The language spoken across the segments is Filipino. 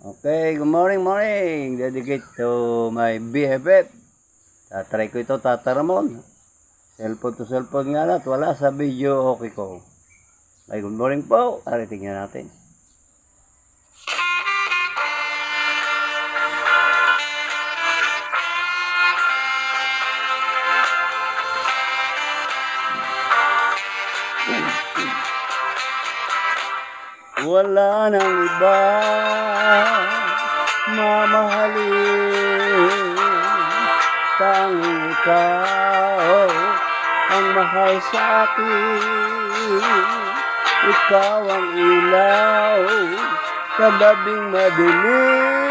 Okay, good morning. Dedicate to my BFF. Tatry ko ito, Tata Ramon. Cellphone to cellphone nga at wala sa video okay ko. Ay, good morning po. Tingnan natin. Wala nang iba mamahalin, tanging ikaw ang mahal sa akin. Ikaw ang ilaw sa gabing madilim,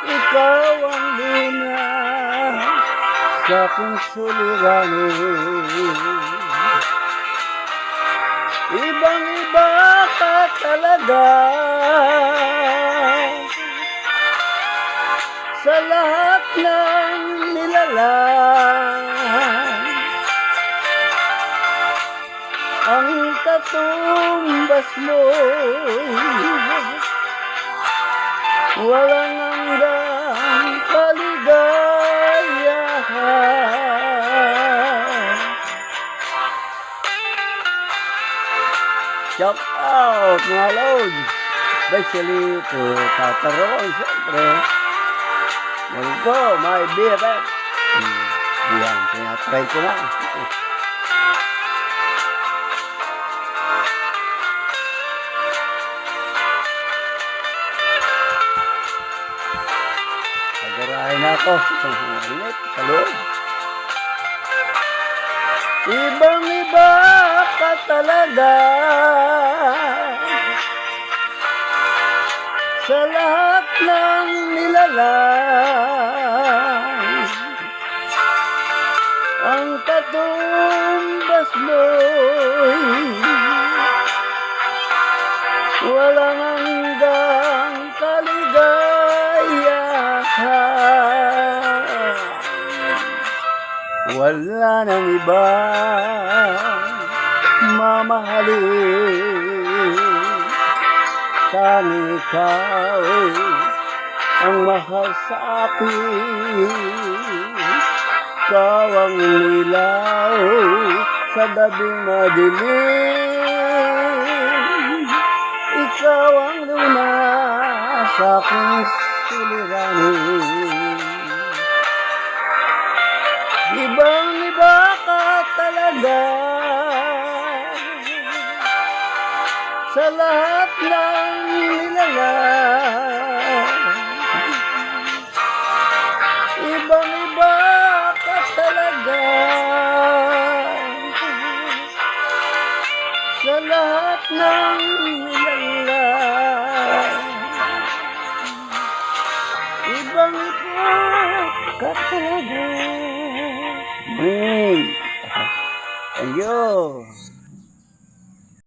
ikaw ang luna sa aking suliranin. Ibang-iba ka talaga sa lahat ng nilalang. Ang katumbas mo walang hanggang kaligayahan. Shout out mga lods, especially to Tata Ramon, siyempre. Ngayon po, my BFF. Ayan, tinatry ko na. Pagarahin na ako. Init, sa loob. Ibang-iba ka talaga sa lahat ng nilalang. Ang katumbas mo'y walang hanggang kaligayahan. Wala nang iba mamahalin, tanging ikaw ang mahal sa akin. Ikaw ang ilaw sa gabing madilim, ikaw ang luna sa aking suliranin. Ibang-iba ka talaga sa lahat ng nilalang. Ibang-iba ka talaga sa lahat ng nilalang. Ibang-iba ka talaga. Thank you.